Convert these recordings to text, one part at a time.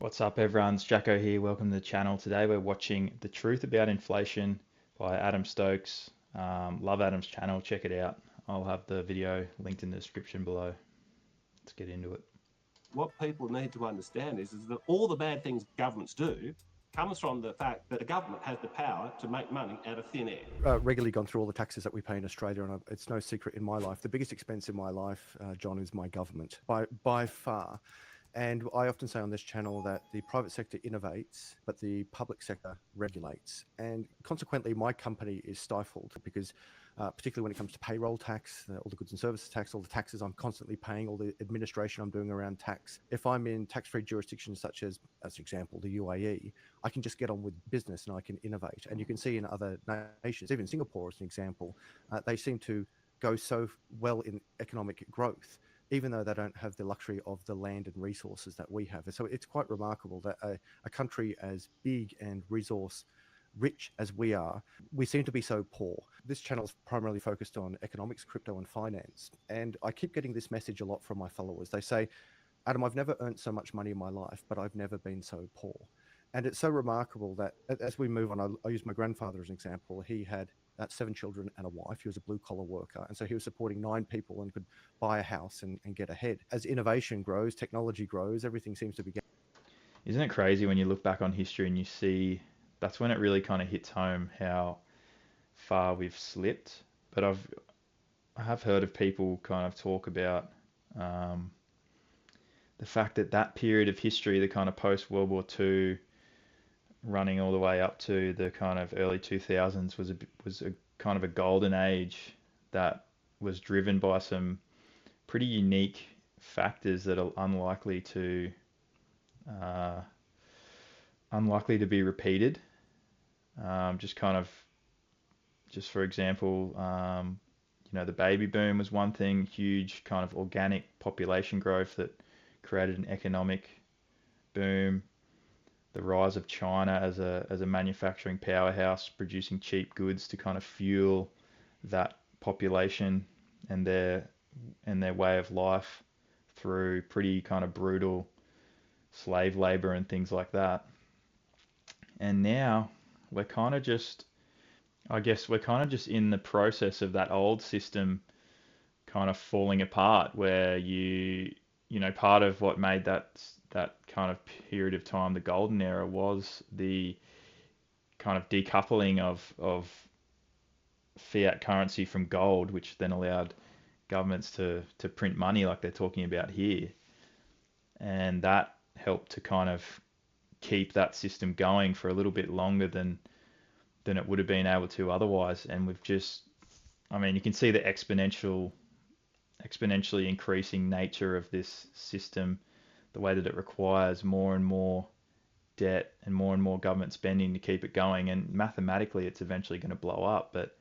What's up, everyone? It's Jacko here. Welcome to the channel. Today we're watching The Truth About Inflation by Adam Stokes. Love Adam's channel. Check it out. I'll have the video linked in the description below. Let's get into it. What people need to understand is that all the bad things governments do comes from the fact that a government has the power to make money out of thin air. Regularly gone through all the taxes that we pay in Australia, and it's no secret in my life. The biggest expense in my life, John, is my government by far. And I often say on this channel that the private sector innovates, but the public sector regulates. And consequently, my company is stifled because, particularly when it comes to payroll tax, all the goods and services tax, all the taxes I'm constantly paying, all the administration I'm doing around tax. If I'm in tax-free jurisdictions such as an example, the UAE, I can just get on with business and I can innovate. And you can see in other nations, even Singapore as an example, they seem to go so well in economic growth, even though they don't have the luxury of the land and resources that we have. And so it's quite remarkable that a country as big and resource rich as we are, we seem to be so poor. This channel is primarily focused on economics, crypto, and finance. And I keep getting this message a lot from my followers. They say, Adam, I've never earned so much money in my life, but I've never been so poor. And it's so remarkable that as we move on, I use my grandfather as an example. He had 7 children and a wife. He was a blue-collar worker. And so he was supporting 9 people and could buy a house and get ahead. As innovation grows, technology grows, everything seems to be getting... Isn't it crazy when you look back on history and you see that's when it really kind of hits home how far we've slipped? But I have heard of people kind of talk about the fact that that period of history, the kind of post World War II, running all the way up to the kind of early 2000s, was a kind of a golden age that was driven by some pretty unique factors that are uh, unlikely to be repeated. Just kind of, just for example, the baby boom was one thing, huge kind of organic population growth that created an economic boom. The rise of China as a manufacturing powerhouse, producing cheap goods to kind of fuel that population and their way of life through pretty kind of brutal slave labor and things like that. And now we're kind of just, I guess we're kind of just in the process of that old system kind of falling apart, where part of what made that kind of period of time the golden era was the kind of decoupling of fiat currency from gold, which then allowed governments to print money like they're talking about here. And that helped to kind of keep that system going for a little bit longer than it would have been able to otherwise. And we've just, I mean, you can see the exponentially increasing nature of this system, the way that it requires more and more debt and more government spending to keep it going. And mathematically, it's eventually going to blow up. But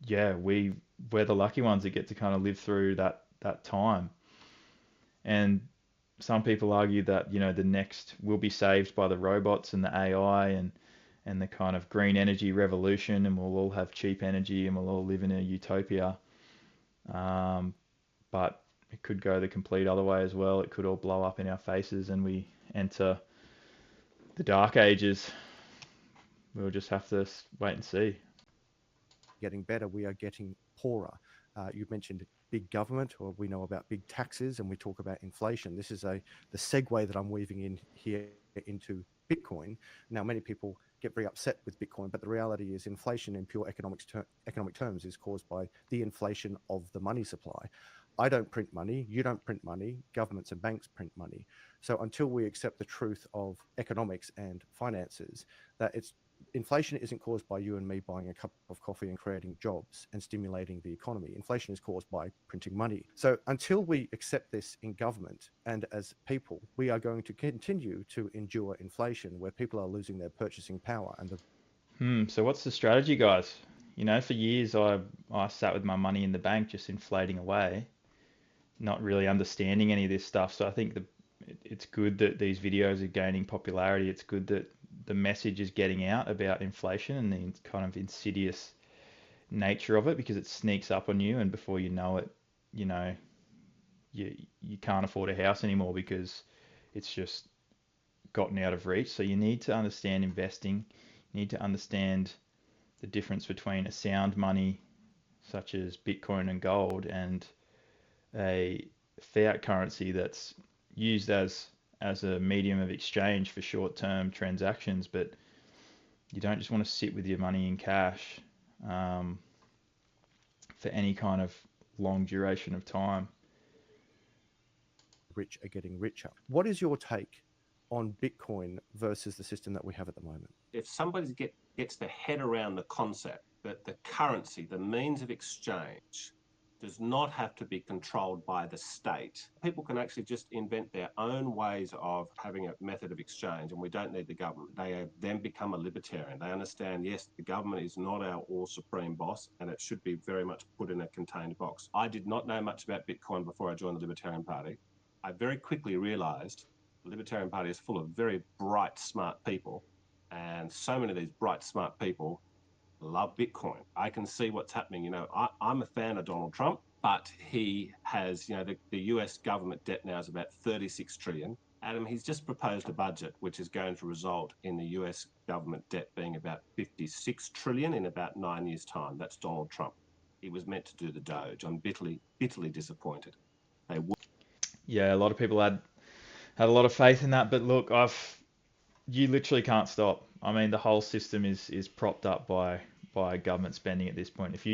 yeah, we're the lucky ones that get to kind of live through that time. And some people argue that the next will be saved by the robots and the AI and the kind of green energy revolution, and we'll all have cheap energy and we'll all live in a utopia. But it could go the complete other way as well. It could all blow up in our faces and we enter the dark ages. We'll just have to wait and see. Getting better, we are getting poorer. You mentioned big government, or we know about big taxes, and we talk about inflation. This is the segue that I'm weaving in here into Bitcoin. Now, many people get very upset with Bitcoin, but the reality is inflation in pure economic terms is caused by the inflation of the money supply. I don't print money, you don't print money, governments and banks print money. So until we accept the truth of economics and finances, that inflation isn't caused by you and me buying a cup of coffee and creating jobs and stimulating the economy. Inflation is caused by printing money. So until we accept this in government and as people, we are going to continue to endure inflation where people are losing their purchasing power. And So what's the strategy, guys? For years I sat with my money in the bank just inflating away, not really understanding any of this stuff. So I think it's good that these videos are gaining popularity. It's good that the message is getting out about inflation and the kind of insidious nature of it, because it sneaks up on you, and before you know it, you can't afford a house anymore because it's just gotten out of reach. So you need to understand investing. You need to understand the difference between a sound money such as Bitcoin and gold and a fiat currency that's used as a medium of exchange for short-term transactions, but you don't just want to sit with your money in cash um, for any kind of long duration of time. Rich are getting richer. What is your take on Bitcoin versus the system that we have at the moment? If somebody gets their head around the concept that the currency, the means of exchange, does not have to be controlled by the state. People can actually just invent their own ways of having a method of exchange, and we don't need the government. They then become a libertarian. They understand, yes, the government is not our all-supreme boss, and it should be very much put in a contained box. I did not know much about Bitcoin before I joined the Libertarian Party. I very quickly realised the Libertarian Party is full of very bright, smart people, and so many of these bright, smart people love Bitcoin. I can see what's happening. I'm a fan of Donald Trump, but he has, the US government debt now is about 36 trillion. Adam, he's just proposed a budget which is going to result in the US government debt being about 56 trillion in about 9 years' time. That's Donald Trump. He was meant to do the Doge. I'm bitterly disappointed. Yeah, a lot of people had a lot of faith in that, but look, you literally can't stop. I mean, the whole system is propped up by government spending at this point. If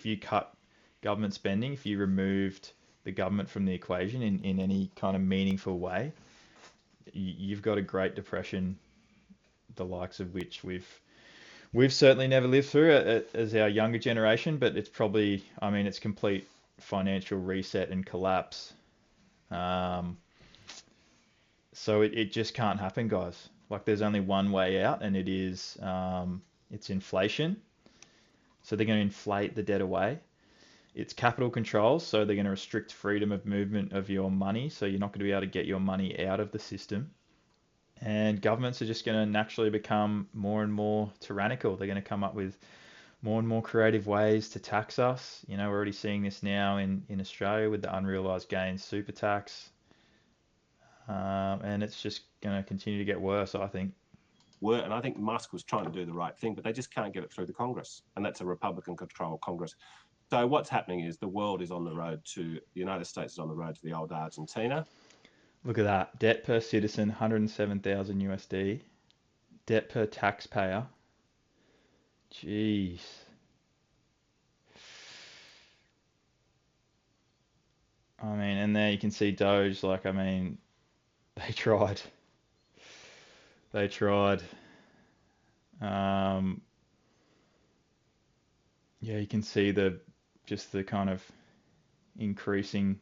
you cut government spending, if you removed the government from the equation in any kind of meaningful way, you've got a Great Depression, the likes of which we've certainly never lived through as our younger generation, but it's probably, I mean, it's complete financial reset and collapse. So it just can't happen, guys. Like, there's only one way out, and it's inflation. So they're going to inflate the debt away. It's capital controls, so they're going to restrict freedom of movement of your money, so you're not going to be able to get your money out of the system. And governments are just going to naturally become more and more tyrannical. They're going to come up with more and more creative ways to tax us. We're already seeing this now in Australia with the unrealised gains super tax. And it's just going to continue to get worse, I think. And I think Musk was trying to do the right thing, but they just can't get it through the Congress, and that's a Republican-controlled Congress. So what's happening is the world is on the road to, the United States is on the road to the old Argentina. Look at that. Debt per citizen, 107,000 USD. Debt per taxpayer. Jeez. I mean, and there you can see Doge, like, I mean, they tried. They tried. Yeah, you can see the kind of increasing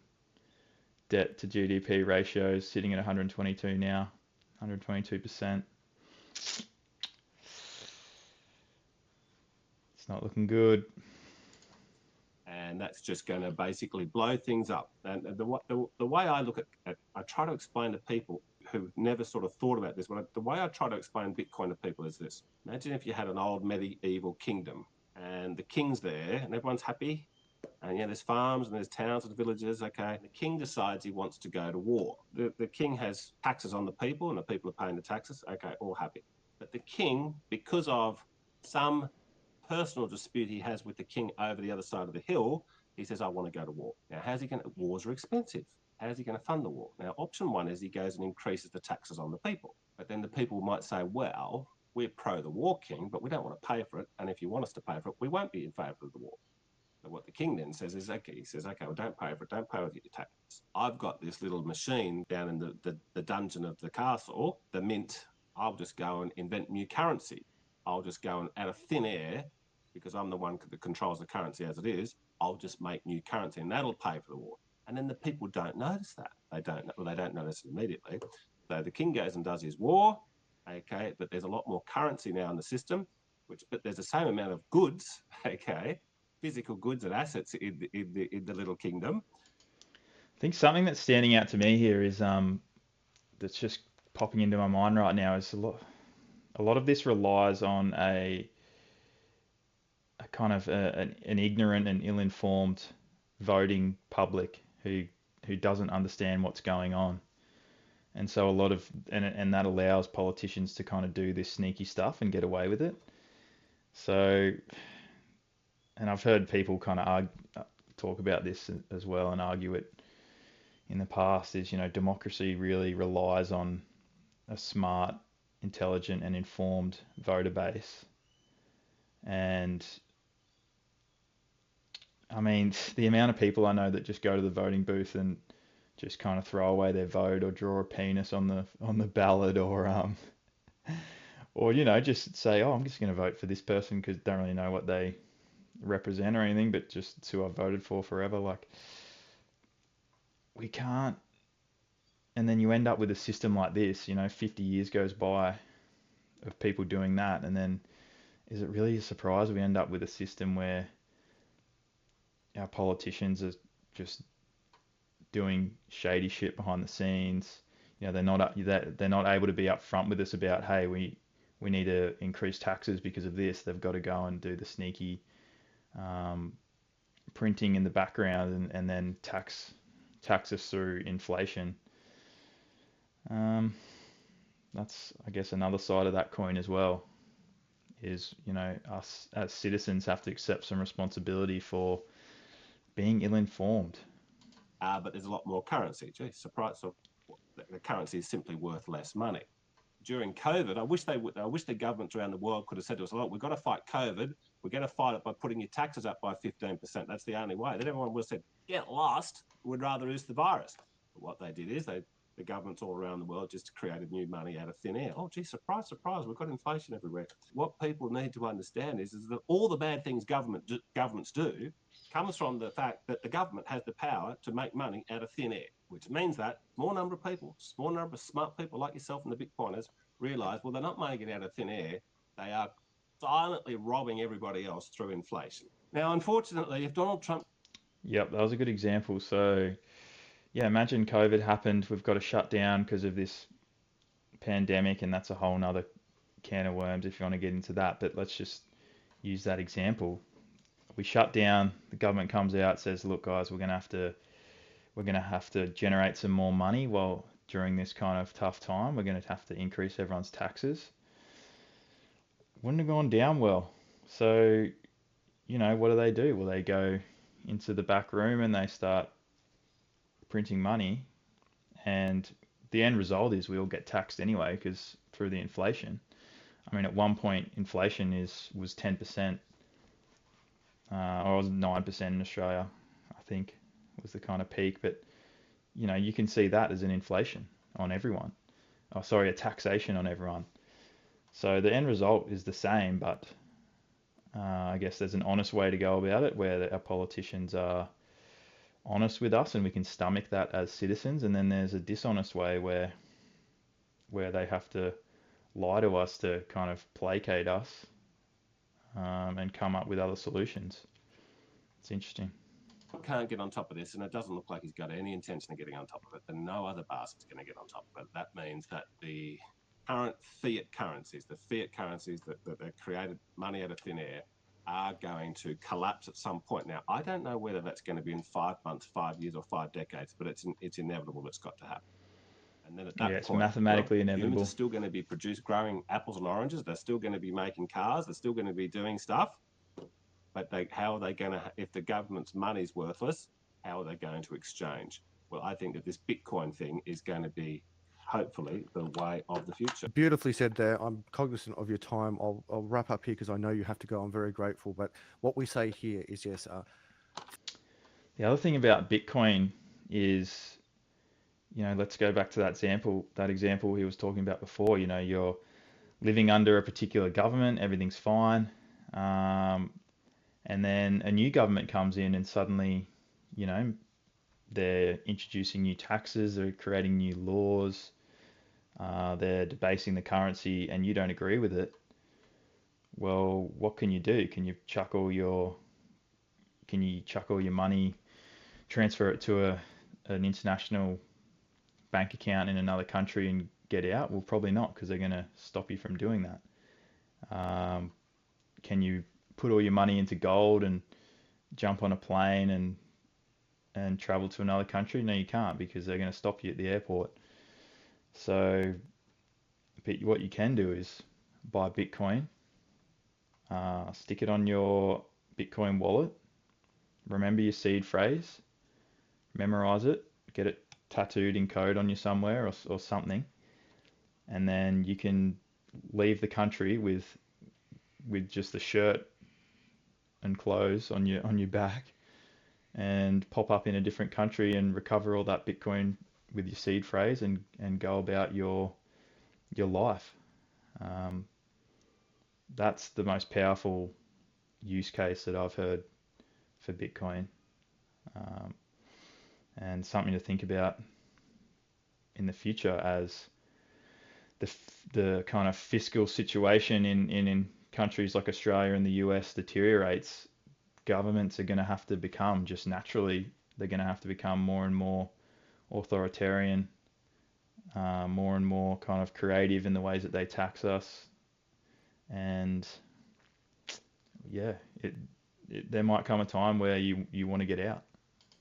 debt to GDP ratios sitting at 122 now, 122%. It's not looking good. And that's just going to basically blow things up. And the way I look at, I try to explain to people who've never sort of thought about this, the way I try to explain Bitcoin to people is this. Imagine if you had an old medieval kingdom and the king's there and everyone's happy. And there's farms and there's towns and villages, okay? The king decides he wants to go to war. The king has taxes on the people and the people are paying the taxes, okay, all happy. But the king, because of some personal dispute he has with the king over the other side of the hill, he says, I want to go to war. Now, wars are expensive. How's he going to fund the war? Now, option one is he goes and increases the taxes on the people. But then the people might say, well, we're pro the war, king, but we don't want to pay for it. And if you want us to pay for it, we won't be in favour of the war. So what the king then says is, okay, well, don't pay for it, don't pay with your taxes. I've got this little machine down in the dungeon of the castle, the mint. I'll just go and invent new currency. I'll just go and, out of thin air, because I'm the one that controls the currency as it is, I'll just make new currency, and that'll pay for the war. And then the people don't notice that. They don't notice it immediately. So the king goes and does his war, okay, but there's a lot more currency now in the system, but there's the same amount of goods, okay, physical goods and assets in the little kingdom. I think something that's standing out to me here is that's just popping into my mind right now is a lot of this relies on a kind of an ignorant and ill-informed voting public who who doesn't understand what's going on. And so and that allows politicians to kind of do this sneaky stuff and get away with it. So, and I've heard people kind of talk about this as well and argue it in the past is, democracy really relies on a smart, intelligent and informed voter base. And I mean, the amount of people I know that just go to the voting booth and just kind of throw away their vote or draw a penis on the ballot or just say, oh, I'm just going to vote for this person because don't really know what they represent or anything, but just it's who I've voted for forever. Like, we can't. And then you end up with a system like this, 50 years goes by of people doing that, and then is it really a surprise we end up with a system where our politicians are just doing shady shit behind the scenes? They're not able to be upfront with us about, hey, we need to increase taxes because of this. They've got to go and do the sneaky printing in the background and then tax us through inflation. That's, I guess, another side of that coin as well, is, us as citizens have to accept some responsibility for being ill-informed. But there's a lot more currency. Gee, surprise! So the currency is simply worth less money. During COVID, I wish the governments around the world could have said to us, "Look, we've got to fight COVID. We're going to fight it by putting your taxes up by 15%. That's the only way." Then everyone would have said, "Get lost. We'd rather use the virus." But what they did is the governments all around the world just created new money out of thin air. Oh, gee, surprise, surprise, we've got inflation everywhere. What people need to understand is that all the bad things governments do comes from the fact that the government has the power to make money out of thin air, which means that small number of people, small number of smart people like yourself and the Bitcoiners realise, well, they're not making it out of thin air. They are silently robbing everybody else through inflation. Now, unfortunately, if Donald Trump... Yep, that was a good example. So, yeah, imagine COVID happened. We've got to shut down because of this pandemic, and that's a whole nother can of worms if you want to get into that. But let's just use that example. We shut down. The government comes out, says, "Look, guys, we're gonna have to generate some more money. Well, during this kind of tough time, we're gonna have to increase everyone's taxes." Wouldn't have gone down well. So, what do? Well, they go into the back room and they start printing money, and the end result is we all get taxed anyway because through the inflation. I mean, at one point, inflation was 10%, or was 9% in Australia, I think, was the kind of peak. But you can see that as an inflation on everyone. Oh, sorry, a taxation on everyone. So the end result is the same, but I guess there's an honest way to go about it where our politicians are honest with us and we can stomach that as citizens, and then there's a dishonest way where they have to lie to us to kind of placate us and come up with other solutions. It's interesting. Can't get on top of this, and it doesn't look like he's got any intention of getting on top of it, and no other bastard's going to get on top of it. That means that the current fiat currencies that created money out of thin air, are going to collapse at some point. Now, I don't know whether that's going to be in 5 months, 5 years, or 5 decades, but it's inevitable. It's got to happen. And then at that it's point, mathematically inevitable. Humans are still going to be growing apples and oranges. They're still going to be making cars. They're still going to be doing stuff. But how are they going to, if the government's money's worthless, how are they going to exchange? Well, I think that this Bitcoin thing is going to be, hopefully, the way of the future. Beautifully said there. I'm cognizant of your time. I'll wrap up here because I know you have to go. I'm very grateful. But what we say here is, yes. The other thing about Bitcoin is, let's go back to that example he was talking about before. You're living under a particular government, everything's fine. And then a new government comes in and suddenly, they're introducing new taxes, they're creating new laws, they're debasing the currency, and you don't agree with it. Well, what can you do? Can you chuck all your money, transfer it to an international bank account in another country and get out? Well, probably not, because they're going to stop you from doing that. Can you put all your money into gold and jump on a plane and and travel to another country? No, you can't, because they're going to stop you at the airport. So, but what you can do is buy Bitcoin, stick it on your Bitcoin wallet, remember your seed phrase, memorize it, get it tattooed in code on you somewhere, or something, and then you can leave the country with just a shirt and clothes on your back, and pop up in a different country and recover all that Bitcoin with your seed phrase, and go about your life. Um, that's the most powerful use case that I've heard for Bitcoin, um, and something to think about in the future as the kind of fiscal situation in countries like Australia and the US deteriorates. Governments are going to have to become, just naturally, they're going to have to become more and more authoritarian, more and more kind of creative in the ways that they tax us. And yeah, there might come a time where you want to get out.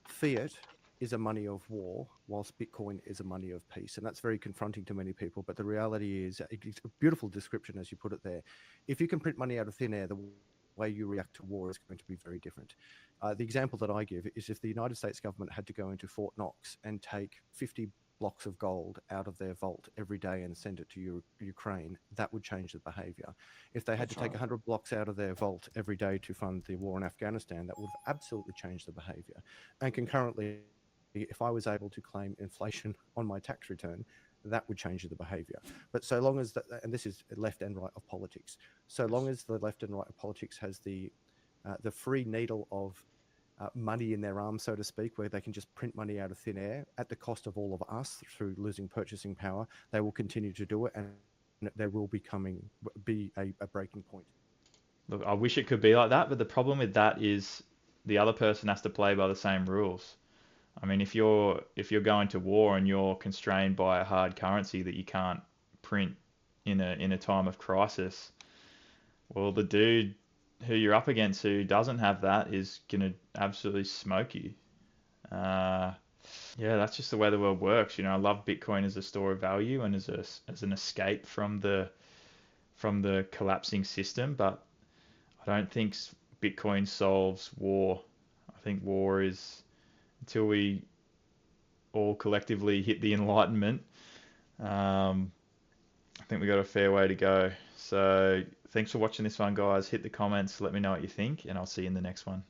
Fiat is a money of war, whilst Bitcoin is a money of peace. And that's very confronting to many people. But the reality is, it's a beautiful description as you put it there. If you can print money out of thin air, the way you react to war is going to be very different. The example that I give is if the United States government had to go into Fort Knox and take 50 blocks of gold out of their vault every day and send it to Ukraine, that would change the behavior. If they had to take 100 blocks out of their vault every day to fund the war in Afghanistan, that would have absolutely changed the behavior. And concurrently, if I was able to claim inflation on my tax return, that would change the behavior. But so long as that, and this is left and right of politics, so long as the left and right of politics has the free needle of money in their arm, so to speak, where they can just print money out of thin air at the cost of all of us through losing purchasing power, they will continue to do it, and there will be a breaking point. Look, I wish it could be like that, but the problem with that is the other person has to play by the same rules. I mean, if you're going to war and you're constrained by a hard currency that you can't print in a time of crisis, well, the dude who you're up against who doesn't have that is gonna absolutely smoke you. Uh, yeah, that's just the way the world works. I love Bitcoin as a store of value and as an escape from the collapsing system, but I don't think Bitcoin solves war. I think war is, until we all collectively hit the Enlightenment, I think we got a fair way to go. So thanks for watching this one, guys. Hit the comments, let me know what you think, and I'll see you in the next one.